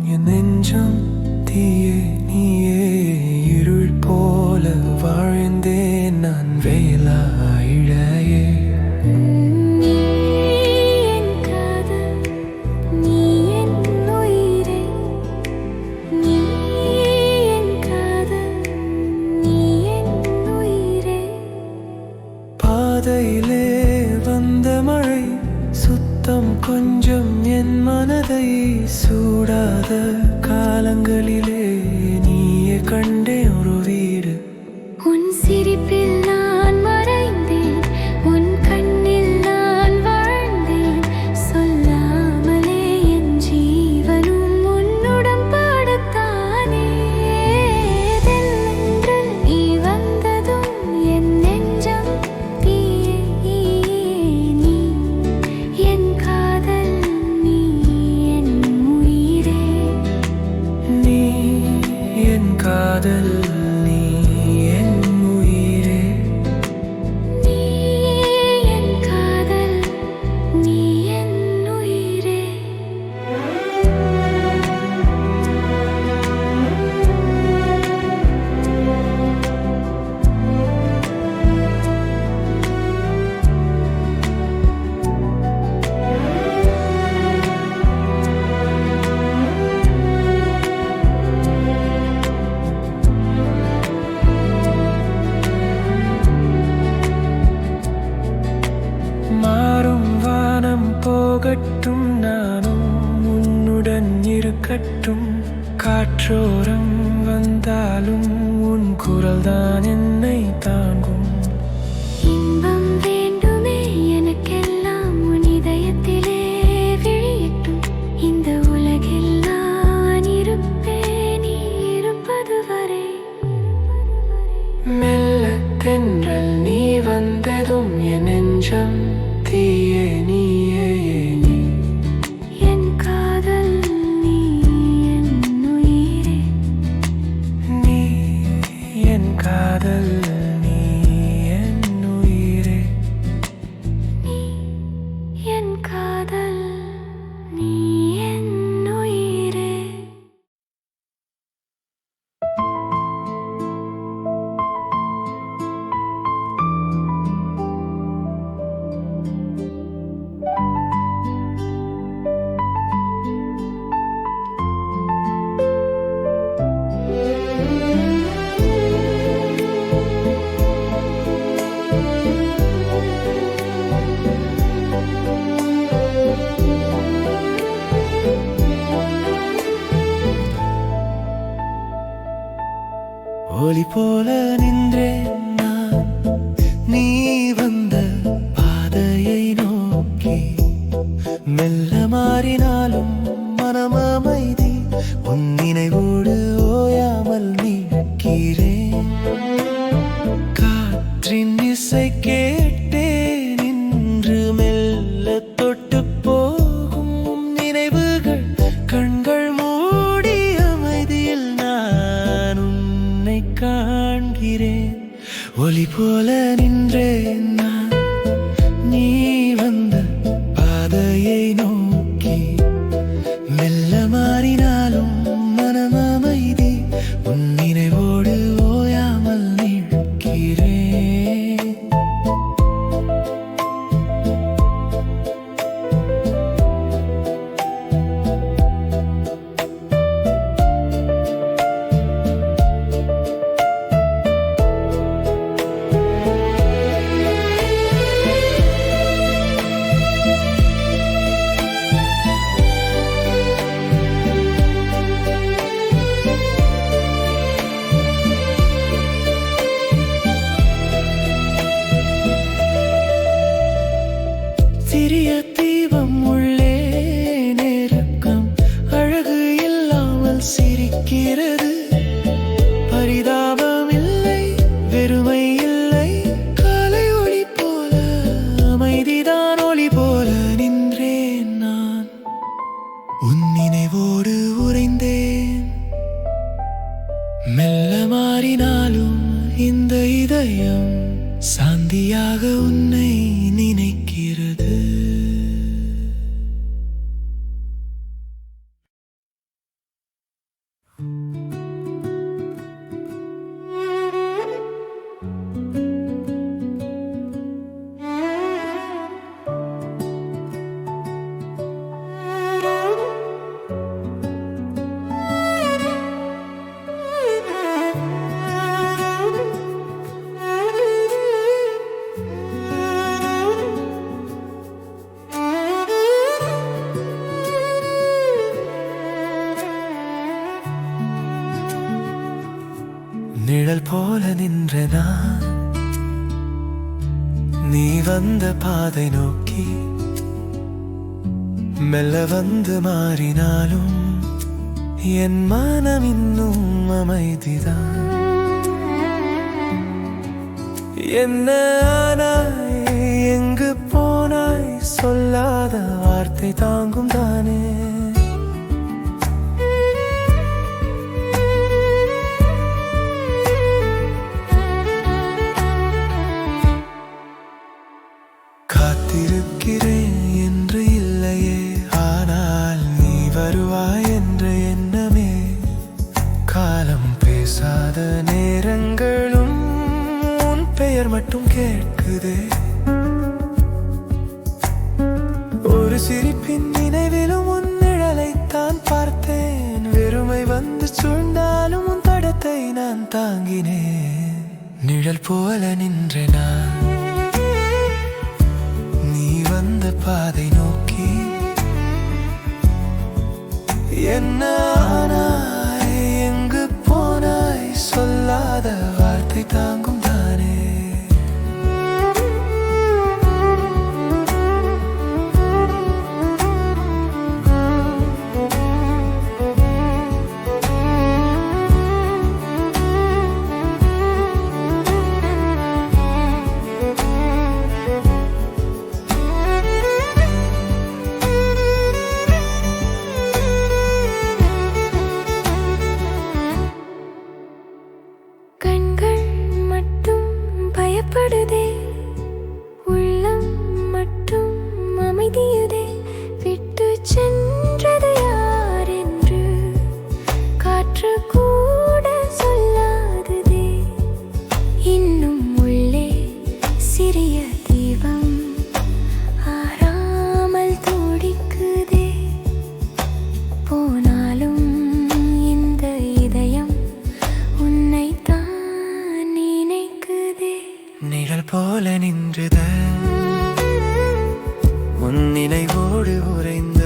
என் நெஞ்சம் தீயே நீயே இருள் போல வாழ்ந்தேன் நான் வேலா இழையே பாதையிலே வந்த மழை சுத்தம் கொஞ்சம் என் மனதை சூடாத காலங்களிலே நீயே கண்டே ஒரு வீடு உன் சிரிப்பில் நான் மறைந்தேன் உன் கண்ணில் நான் வாழ்ந்தேன் சொல்லாமலே என் ஜீவனும் உன்னுடன் பாடத்தானே தென்றல் நீ வந்ததும் என் நெஞ்சம் தீயே நீ என் காதல் நீ என் உயிரே நீ என் காதல் போகட்டும் நானும் உன்னுடன் இருக்கட்டும் காற்றோரம் வந்தாலும் உன் குரல்தான் என்னை தாங்கும் இன்பம் வேண்டுமே எனக்கெல்லாம் உன் இதயத்திலே விழியட்டும் இந்த உலகில் நான் இருப்பேன் நீ இருப்பது வரை மெல்ல தென்றல் நீ வந்ததும் என் நெஞ்சம் தீயே நீயே என் காதல் நீ என் உயிரே நீ என் காதல் நீ என் உயிரே நீ என் காதல் நீ என் உயிரே ஒளி போல நின்றேன் நான் நீ வந்த பாதையை நோக்கி மெல்ல மாறினாலும் மனம் அமைதி உன் நினைவோடு ஓயாமல் நிற்கிறேன் காற்றின் இசை கேட்டேன் இன்று மெல்ல தொட்டு போகும் நினைவுகள் கண்கள் மூடி அமைதியில் நான் உன்னை காண்கிறேன் ஒளி போல நின்றேன் நான் நீ வந்த பாதையை நோக்கி மெல்ல மாறினாலும் மனம் அமைதி உன் நினைவோடு ஓயாமல் நிற்கிறேன் சிறிய தீபம் உள்ளே நெருக்கம் அழகு இல்லாமல் சிரிக்கிறது பரிதாபம் இல்லை வெறுமை இல்லை காலை ஒளி போல அமைதிதான் ஒளி போல நின்றேன் நான் உன் நினைவோடு உறைந்தேன் மெல்ல மாறினாலும் இந்த இதயம் சாந்தியாக உன்னை நினைக்கிறது. நிழல் போல நின்ற நான் நீ வந்த பாதை நோக்கி மெல்ல வந்து மாறினாலும் என் மனம் இன்னும் அமைதிதான். என்ன ஆனாய், எங்கு போனாய், சொல்லாத வார்த்தை தாங்கும் தானே. காத்திருக்கிறேன் என்று இல்லையே, ஆனால் நீ வருவாய் என்ற எண்ணமே. காலம் பேசாத நேரங்களும் உன் பெயர் மட்டும் கேட்குதே. ஒரு சிரிப்பின் நினைவிலும் உன் நிழலைத்தான் பார்த்தேன். வெறுமை வந்து சூழ்ந்தாலும் உன் தடத்தை நான் தாங்கினேன். நிழல் போல நின்ற நான் வந்த பாதை நோக்கி என்ன ஆனாய், எங்கு போனாய், சொல்லாத வார்த்தை தாங்கும் தானே. படுதே உள்ளம் மட்டும் அமைதியுதே. விட்டு சென்றது யார் என்று காற்று கூட சொல்லாததே. இன்னும் உள்ளே சிறிய தீபம் ஆறாமல் துடிக்குதே. போனாலும் இந்த இதயம் உன்னைத்தான் நினைக்குதே. நிழல் போல நின்றுத உன் நினைவோடு உறைந்த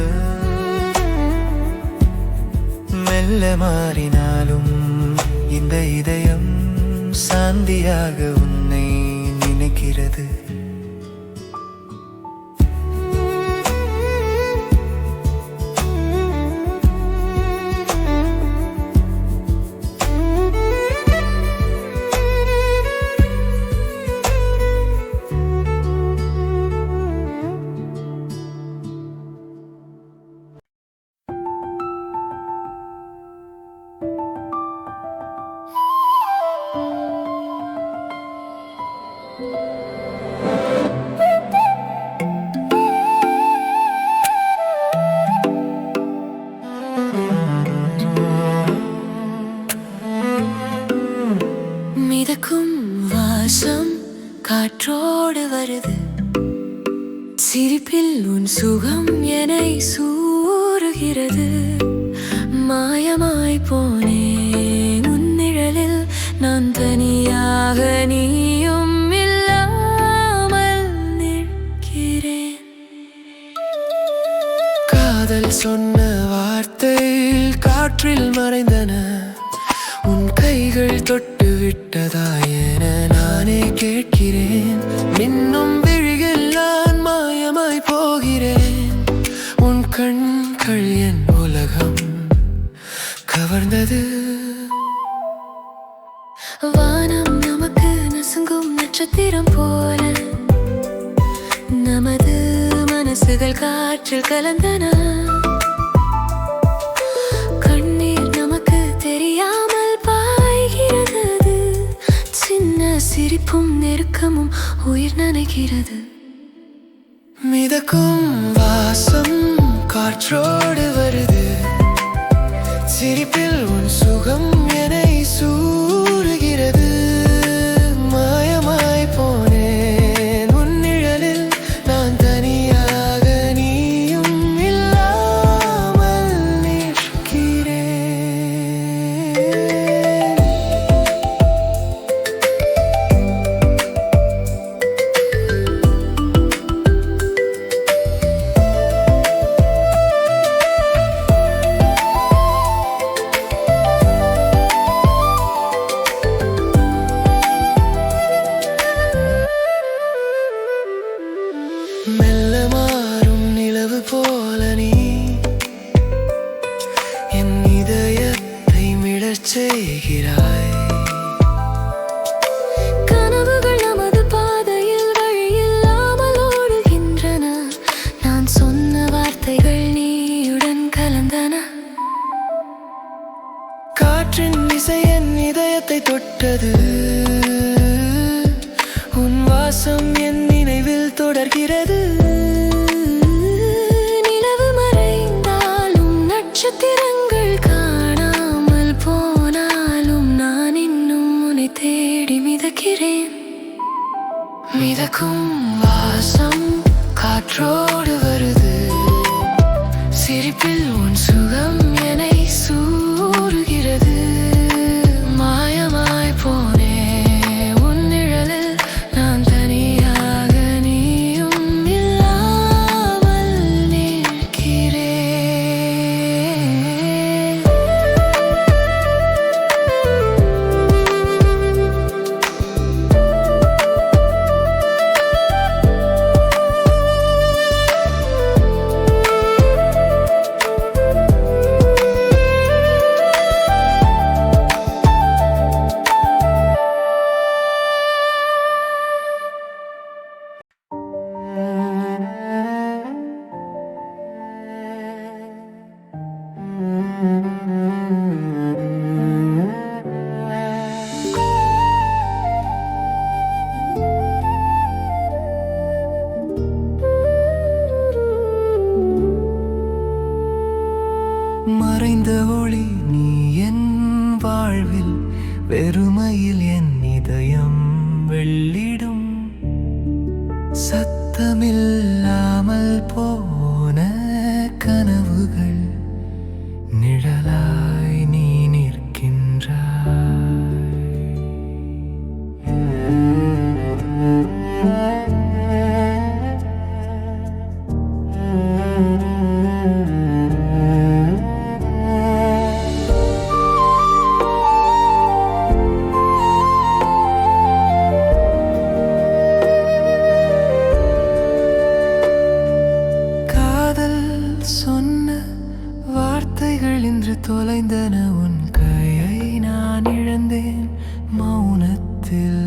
மெல்ல மாறினாலும் இந்த இதயம் சாந்தியாக உன்னை நினைக்கிறது. மிதக்கும் வாசம் காற்றோடு வருது. சிரிப்பில் உன் சுகம் என்னை சூறுகிறது. மாயமாய் போனே உன் நிழலில் நான் தனியாக, நீயும் இல்லாமல் நிற்கிறேன். காதல் சொன்ன வார்த்தை காற்றில் மறைந்தன. உன் கைகள் தொட்டு விட்டதா என நானே கேட்கிறேன். மின்னும் விழியில் நான் மாயமாய் போகிறேன். உன் கண்கள் என் உலகம் கவர்ந்தது. வானம் நமக்கு நசுங்கும் நட்சத்திரம் போல நமது மனசுகள் காற்றில் கலந்தன. கண்ணீர் நமக்கு தெரியாமல் பாய்கிறது. சின்ன சிரிப்பும் நெருக்கமும் உயிர் நனைகிறது. மிதக்கும் வாசம் காற்றோடு வருது. சிரிப்பில் உன் சுகம் என்னை சூறுகிறது. மாயமாய் போனேன் உன் நிழலில் நான் தனியாக, நீயும் இல்லாமல் நிற்கிறேன். மெல்ல மாறும் நிலவு போல நீ என் இதயத்தை மிடச் செய்கிறாய். கனவுகள் நமது பாதையில் வழியில்லாமல் ஓடுகின்றன. நான் சொன்ன வார்த்தைகள் நீயுடன் கலந்தன. காற்றின் இசை என் இதயத்தை தொட்டது. உன் வாசம் என் நினைவில் தொடர்கிறது. நிலவு மறைந்தாலும் நட்சத்திரங்கள் காணாமல் போனாலும் நான் இன்னும் உன்னை தேடி மிதக்கிறேன். மிதக்கும் வாசம் காற்றோடு வருது. சிரிப்பில் உன் சுகம் என்னை சூறுகிறது. மாயமாய் போனே உன் நிழலில் நான் தனியாக, நீயும் இல்லாமல் நிற்கிறேன். மறைந்த ஒளி நீ என் வாழ்வில், வெறுமையில் என் இதயம் வெள்ளிடும். சத்தமில்லாமல் போன கனவுகள் நிழலாய் நீ நிற்கின்றாய். சொன்ன வார்த்தைகள் இன்று தொலைந்தன. உன் கையை நான் இழந்தேன் மௌனத்தில்.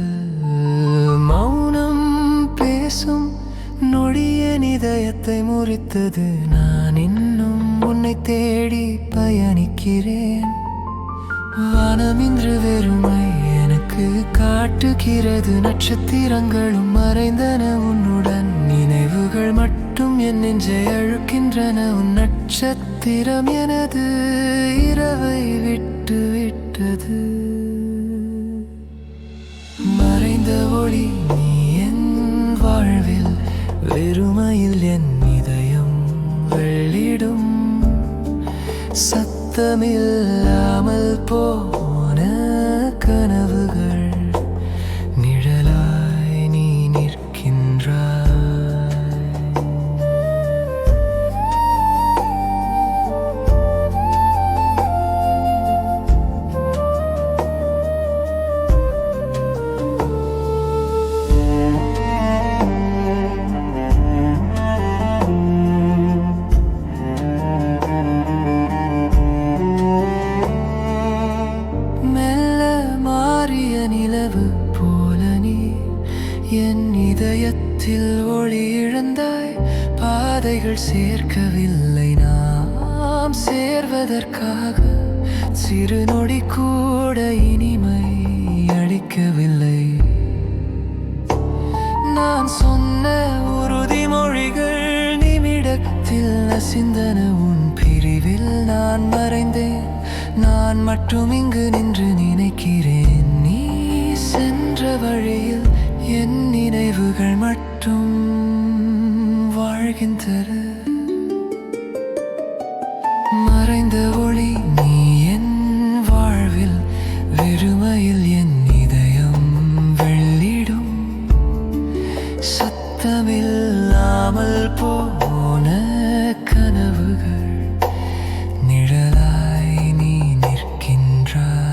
மௌனம் பேசும் நொடியன் இதயத்தை முறித்தது. நான் இன்னும் உன்னை தேடி பயணிக்கிறேன். வானம் இன்று வெறுமை எனக்கு காட்டுகிறது. நட்சத்திரங்களும் மறைந்தன உன்னுடன். நினைவுகள் மட்டும் என் நெஞ்சை அழுக்கின்றன. உன் நட்சத்திரம் எனது இரவை விட்டு விட்டது. மறைந்த ஒளி நீ என் வாழ்வில், வெறுமையில் என் இதயம் வெள்ளிடும். சத்தமில்லாமல் போன கனவுகள் நிழலாய் நீ நிற்கின்றாய். என் இதயத்தில் ஒளி இழந்தாய். பாதைகள் சேர்க்கவில்லை நாம் சேர்வதற்காக. சிறு நொடி கூட இனிமை அளிக்கவில்லை. நான் சொன்ன உறுதிமொழிகள் நிமிடத்தில் நசிந்தன. உன் பிரிவில் நான் மறைந்தேன். நான் மட்டும் இங்கு நின்று நினைக்கிறேன். நீ சென்ற வழியில் என் நினைவுகள் மட்டும் வாழ்கின்றன. மறைந்த ஒளி நீ என் வாழ்வில், வெறுமையில் என் இதயம் வெள்ளிடும். சத்தமில்லாமல் போன கனவுகள் நிழலாய் நீ நிற்கின்றாய்.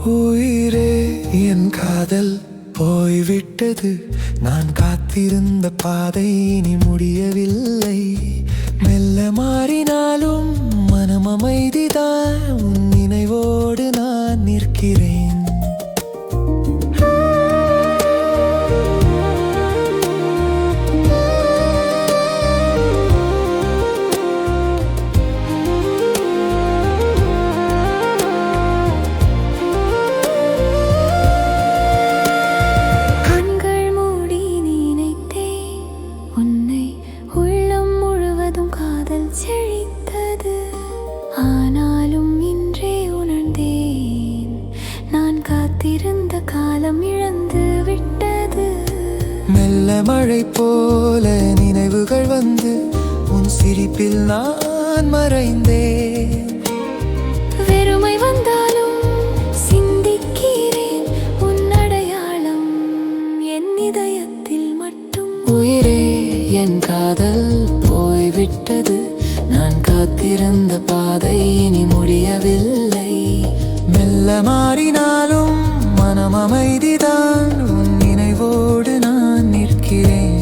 உயிரே, என் காதல் போய்விட்டது. நான் காத்திருந்த பாதை இனி முடியவில்லை. மெல்ல மாறினாலும் மனம் அமைதிதான். உன் நினைவோடு நான் நிற்கிறேன். ஆனாலும் இன்றே உணர்ந்தேன், நான் காத்திருந்த காலம் இழந்து விட்டது. மெல்ல மழை போல நினைவுகள் வந்து உன் சிரிப்பில் நான் மறைந்தேன். வெறுமை வந்தாலும் சிந்திக்கிறேன் உன் அடையாளம் என் இதயத்தில் மட்டும். உயிரே, என் காதல் போய்விட்டது. நான் காத்திருந்த பாதை இனி முடியவில்லை. மெல்ல மாறினாலும் மனம் அமைதிதான். உன் நினைவோடு நான் நிற்கிறேன்.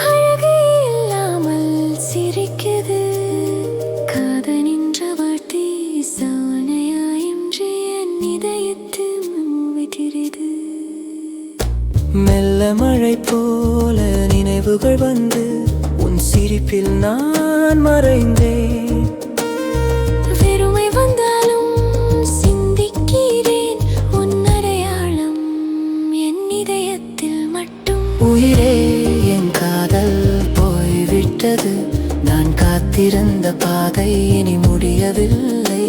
அழகு இல்லாமல் சிரிக்குது. காதனின்ற வார்த்தை சோனையாயின்றி என் இதயத்தில் விட்டிருது. மெல்ல மழை போல நினைவுகள் வந்து உன் சிரிப்பில் நான் மறைந்தேன். வெறுமை வந்தாலும் சிந்திக்கிறேன் உன் அடையாளம் என் இதயத்தில் மட்டும். உயிரே, என் காதல் போய்விட்டது. நான் காத்திருந்த பாதை இனி முடியவில்லை.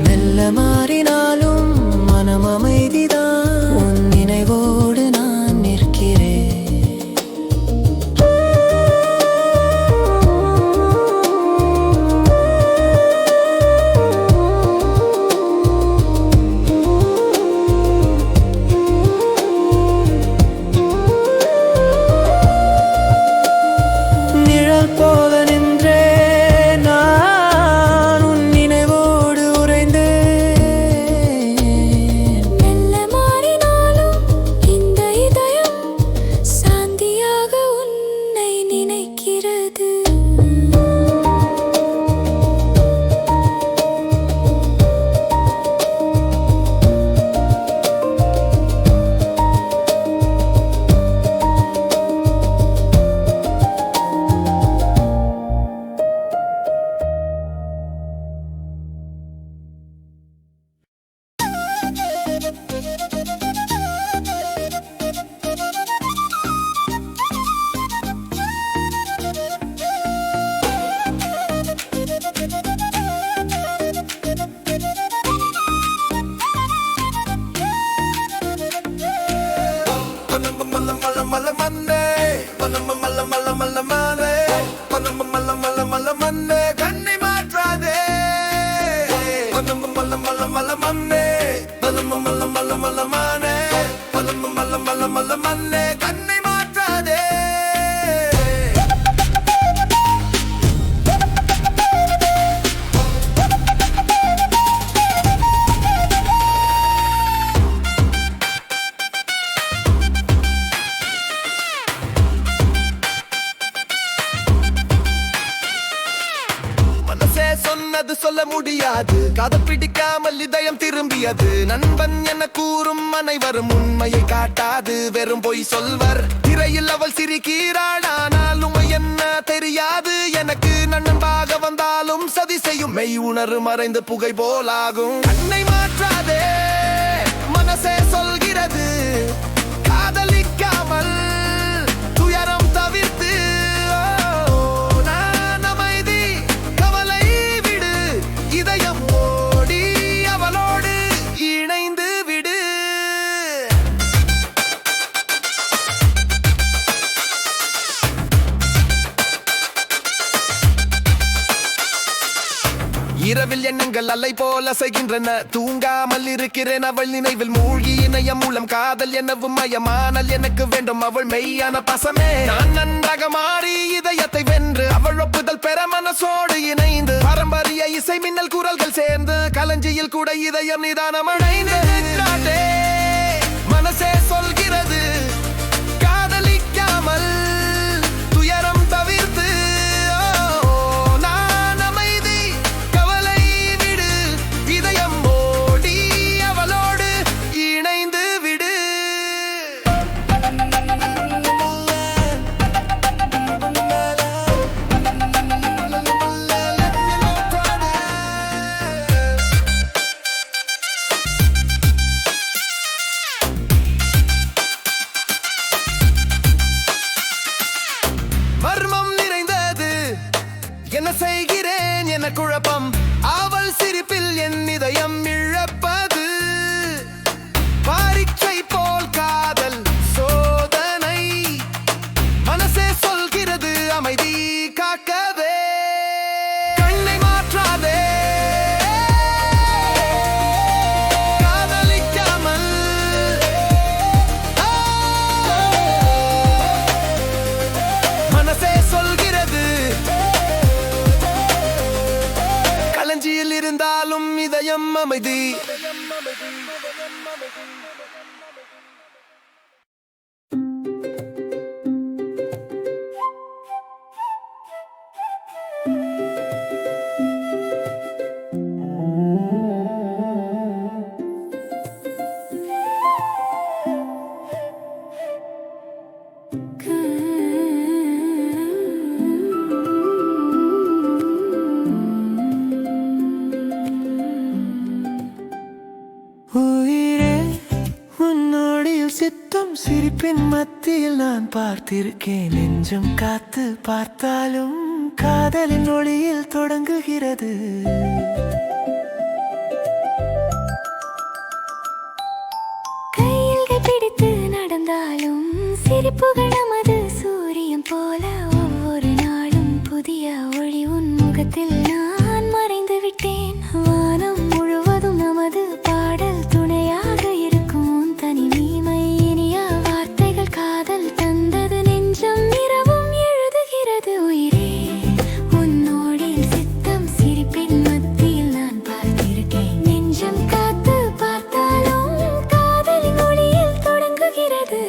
மெல்ல மாறினாலும் மனம் அமைதிதான். உன் நினைவோடு நான் நிற்கிறேன். மல்ல மன்னே மல்ல மல்ல மல்ல மல்ல மானே மல்ல மல்ல மல்ல மல்ல மன்னே கண்ணை மாற்றாதே சொன்னது சொல்ல முடியாது காதல் பிடிக்காமல் இதயம் திரும்பியது நண்பன் என கூறும் அனைவரும் உண்மையை காட்டாது வெறும் பொய் சொல்வர் திரையில் அவள் சிரிக்கிறாள் ஆனால் உண்மை என்ன தெரியாது எனக்கு நண்பனாக வந்தாலும் சதி செய்யும் மெய் உணர்வு மறைந்து புகை போலாகும் கண்ணை மாற்றாதே மனசே சொல்கிறது காதலிக்காமல் துயரம் தவிர்த்து இதயம் ஓடி அவளோடு இணைந்து விடு இரவில் எண்ணங்கள் அலை போல செய்கின்றன தூங்காமல் இருக்கிறேன் அவள் நினைவில் மூழ்கி இணையம் மூலம் காதல் எனவும் மயமானல் எனக்கு வேண்டும் அவள் மெய்யான பசமே நான் நன்றாக மாறி இதயத்தை வென்று அவள் ஒப்புதல் பெற மனசோடு இணைந்து பாரம்பரிய இசை மின்னல் குரல்கள் சேர்ந்து களஞ்சியில் கூட இதயம் நிதானம் அடைந்து மனசே சொல்கிறது காதலிக்காமல் துயரம் தவிர்த்து என்ன செய்கிறேன் என குழப்பம் அவள் சிரிப்பில் என் இதயம் இழப்பது பரீட்சை போல் காதல் சோதனை மனசே சொல்கிறது அமைதி காக்கவே கண்ணை மாற்றாதே காதலிக்காமல் மனசே சொல்கிறது களஞ்சியில் இருந்தாலும் இதயம் அமைதி சிரிப்பின் மத்தியில் நான் பார்த்திருக்கேன் நெஞ்சம் காத்து பார்த்தாலும் காதலின் ஒளியில் தொடங்குகிறது கையில் பிடித்து நடந்தாலும் சிரிப்புகள் நமது சூரியன் போல ஒவ்வொரு நாளும் புதிய ஒளி உன் முகத்தில் நான் மறைந்து விட்டேன் வானம் முழுவதும் நமது பாடல் துணையாக இருக்கும் தனிமை காதல் தந்தது நெஞ்சம் இரவும் எழுதுகிறது உயிரே உன்னோடில் சித்தம் சிரிப்பின் மத்தியில் நான் பார்த்திருக்கேன் நெஞ்சம் காத்து பார்த்தாலும் காதலின் ஒளியில் தொடங்குகிறது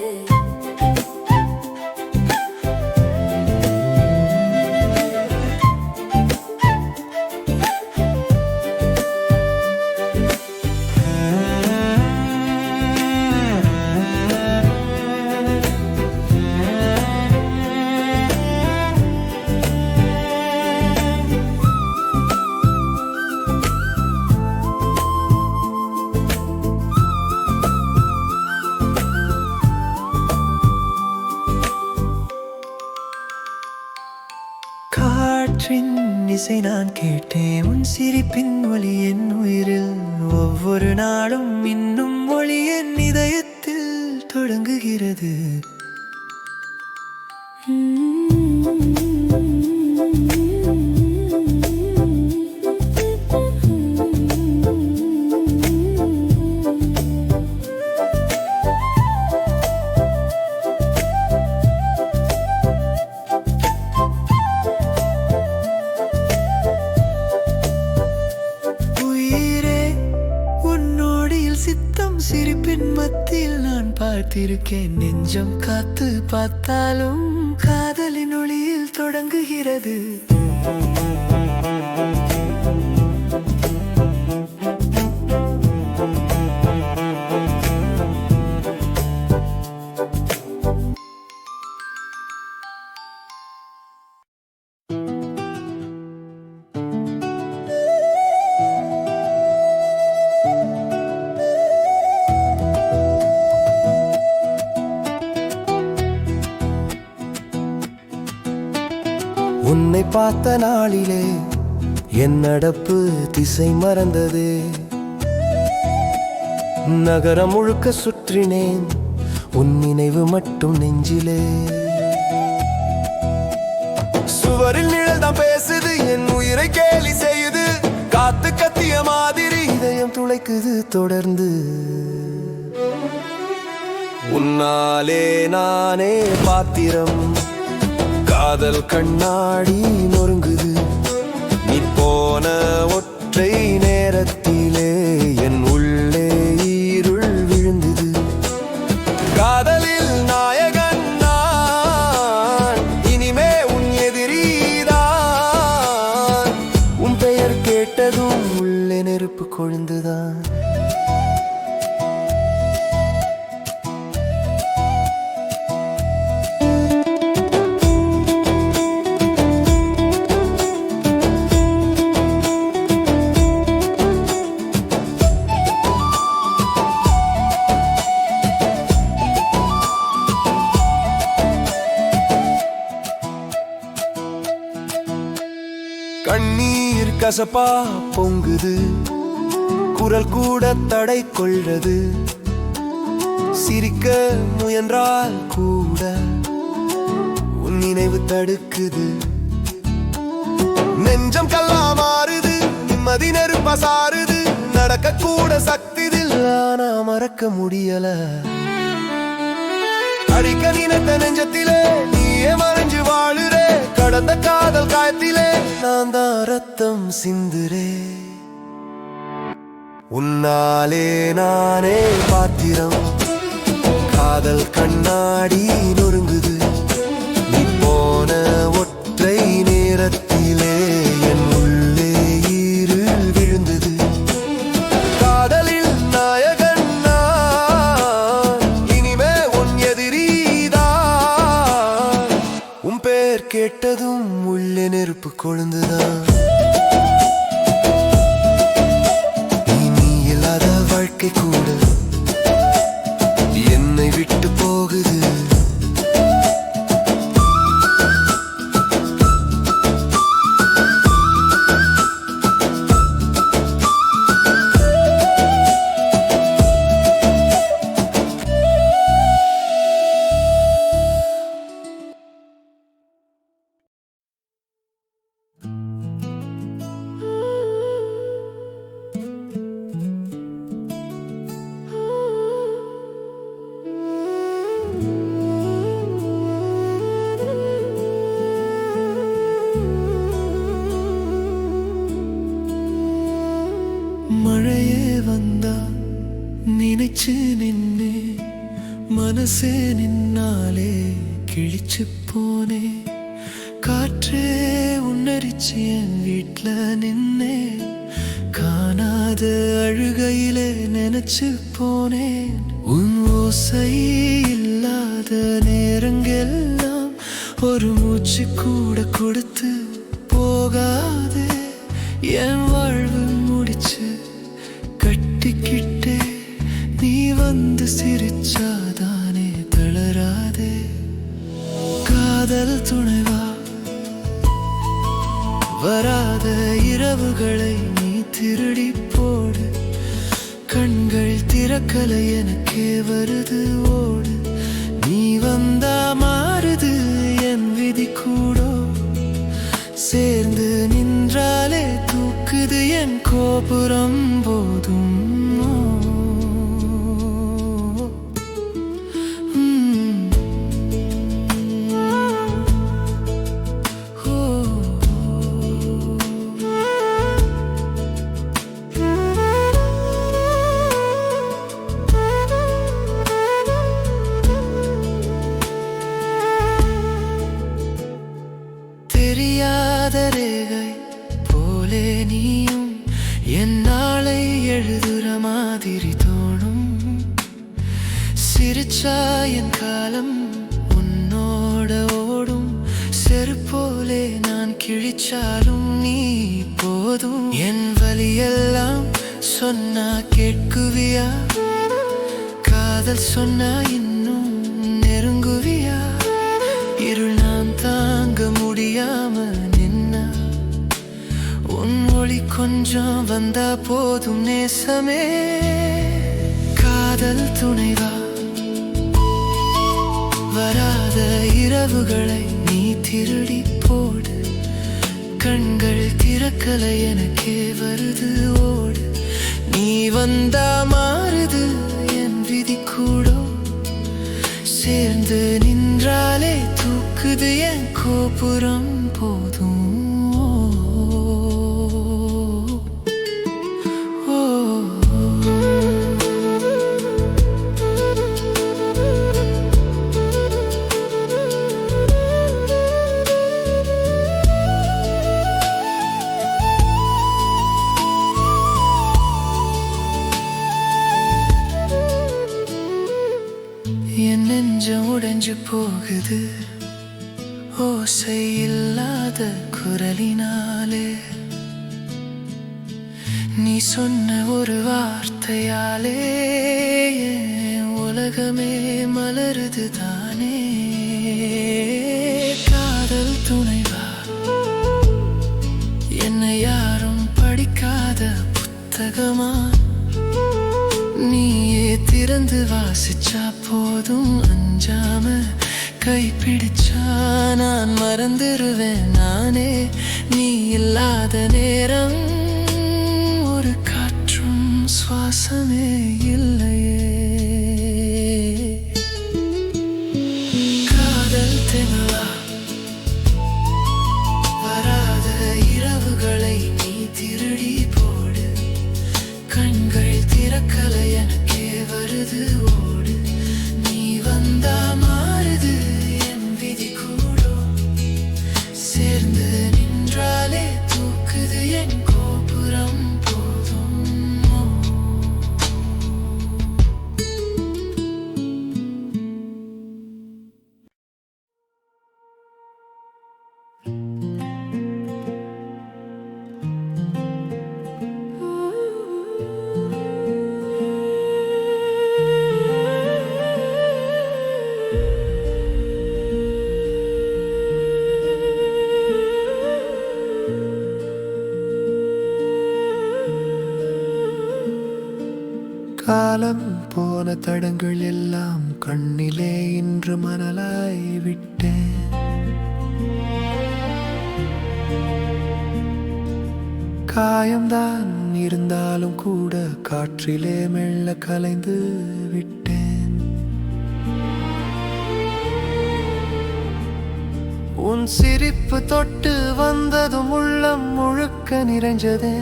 காற்றின் இசை நான் கேட்டேன் உன் சிரிப்பின் ஒளி என் உயிரில் ஒவ்வொரு நாளும் இன்னும் ஒளி என் இதயத்தில் தொடங்குகிறது நொடியில் சித்தம் சிரிப்பின் மத்தியில் நான் பார்த்திருக்கேன். நெஞ்சம் காத்து பார்த்தாலும் காதலின் ஒளியில் தொடங்குகிறது. உன்னை பார்த்த நாளிலே என் நடப்பு திசை மறந்தது. நகரம் முழுக்க சுற்றினேன், உன் நினைவு மட்டும் நெஞ்சிலே. சுவரில் நிழல் தான் பேசுது, என் உயிரை கேலி செய்யுது. காத்து கத்திய மாதிரி இதயம் துளைக்குது தொடர்ந்து. உன்னாலே நானே பாத்திரம், காதல் கண்ணாடி நொறுங்குது. நீ போன ஒற்றை நேரத்திலே என் உள்ளே இருள் விழுந்தது. காதலில் நாயகன் நான், இனிமே உன் எதிரிதான். உன் பெயர் கேட்டதும் உள்ளே நெருப்பு கொழுந்துதான். கண்ணீர் கசப்பா பொங்குது, குரல் கூட தடை கொள்றது. சிரிக்க முயன்றால் கூட உன் நினைவு தடுக்குது. நெஞ்சம் கல்லா மாறுது, நிம்மதி நெருப்பா சாருது. நடக்க கூட சக்திதில், ஆனா மறக்க முடியல. அடிக்க நினைத்த நெஞ்சத்திலே நீயே மறைஞ்சு வாழுறே. கடந்த காதல் காயத்திலே நான் தான் ரத்தம் சிந்துரே. உன்னாலே நானே பாத்திரம், காதல் கண்ணாடி நொறுங்குது. நீ போன ஒற்றை நேரத்திலே என் உள்ளே இருள் விழுந்தது. காதலில் நாயகன் நான், இனிமே உன் எதிரிதான். உன் பேர் கேட்டதும் உள்ளே நெருப்பு கொழுந்துதான். நீ இல்லாத வாழ்க்கை கூட என்னை விட்டு போகுது. மழையே வந்தா நினைச்சு நின்னே, மனசே நின்னாலே கிழிச்சு போனே. காற்றே உன்னரிச்சு என் வீட்ல நின்னே, காணாத அழுகையிலே நினைச்சு போனேன். உன் ஓசை இல்லாத நேரங்கெல்லாம் ஒரு மூச்சு கூட கொடுத்து போகாதே. என் வாழ்வு முடிச்சு கட்டிக்கிட்டே, நீ வந்து சிரிச்சாதானே தளராதே. காதல் துணைவா, வராத இரவுகளை நீ திருடி போடு. கண்கள் திறக்கலை எனக்கே வருது ஓடு. நீ வந்தா மாறுது என் விதி கூடோ. சேர்ந்து நின்றாலே தூக்குது என் கோபுரம் போதும். தோணும். சிரிச்சா என் காலம் உன்னோட ஓடும். செருப்போலே நான் கிழிச்சாலும் நீ போதும். என் வலியெல்லாம் சொன்னா கேட்குவியா? காதல் சொன்னா இன்னும் நெருங்குவியா? இருள் நான் தாங்க முடியாம நின்னா உன் ஒளி கொஞ்சம் வந்தா போதும் நேசமே. காதல் துணைவா, வராத இரவுகளை நீ திருடி போடு. கண்கள் திறக்கலை எனக்கே வருது ஓடு. நீ வந்தா மாறுது என் விதி கூடோ. சேர்ந்து நின்றாலே தூக்குது என் கோபுரம் போதும். என் நெஞ்சம் உடைஞ்சு போகுது ஓசை இல்லாத குரலினாலே. நீ சொன்ன ஒரு வார்த்தையாலே என் உலகமே மலருது தானே. காதல் துணைவா, என்னை யாரும் படிக்காத புத்தகமா? நீயே திறந்து வாசிச்சா போதும். அஞ்சாம கைப்பிடிச்சா நான் மறந்துருவேன் நானே. நீ இல்லாத நேரம் ஒரு காற்றும் சுவாசமே இல்லையே. காதல் தெனவா, வராத இரவுகளை நீ திருடி போடு. கண்கள் திறக்கலை எனக்கே வருது ஓடு. நீ வந்தா மாறுது என் விதி கூடோ. சேர்ந்து நின்றாலே தூக்குது என் கோபுரம் போதும். காலம் போன தடங்கள் எல்லாம் கண்ணிலே இன்று மணலாய் விட்டேன். காயம்தான் இருந்தாலும் கூட காற்றிலே மெல்ல கலைந்து விட்டேன். உன் சிரிப்பு தொட்டு வந்ததும் உள்ளம் முழுக்க நிறைஞ்சதே.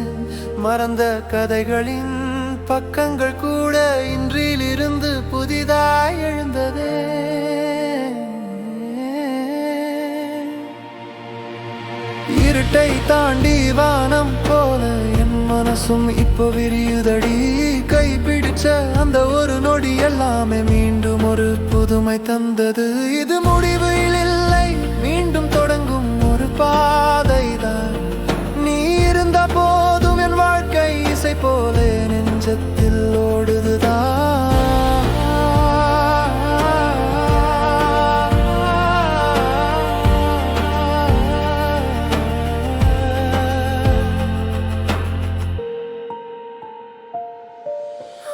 மறந்த கதைகளின் பக்கங்கள் கூட இன்றிலிருந்து புதிதாய் எழுந்ததே. இருட்டை தாண்டி வானம் போல என் மனசும் இப்போ விரியுதடி. கை பிடிச்ச அந்த ஒரு நொடி எல்லாமே மீண்டும் ஒரு புதுமை தந்தது. இது முடிவில் இல்லை, மீண்டும் தொடங்கும் ஒரு பாதைதான். நீ இருந்த போதும் என் வாழ்க்கை இசை போல நெஞ்சத்தில் ஓடுதுதான்.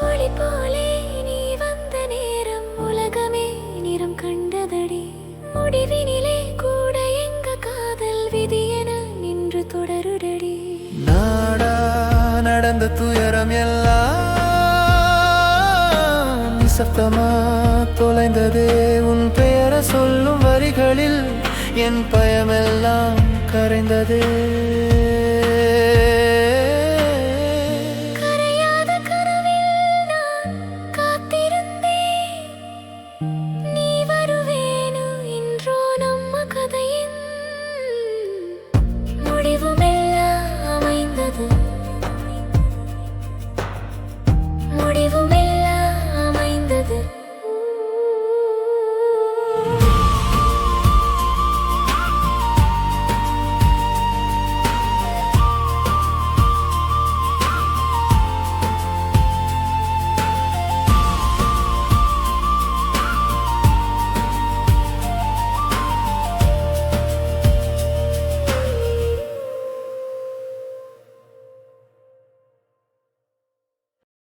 ஒளி போலே நீ வந்த நேரம் உலகமே நிறம் கண்டதடி. முடிவினிலே கூட எங்க காதல் விதி என நின்று தொடருடடி. நாடா நடந்த துயரம் எல்லாம் நிசப்தமா தொலைந்ததே. உன் பெயரை சொல்லும் வரிகளில் என் பயமெல்லாம் கரைந்ததே.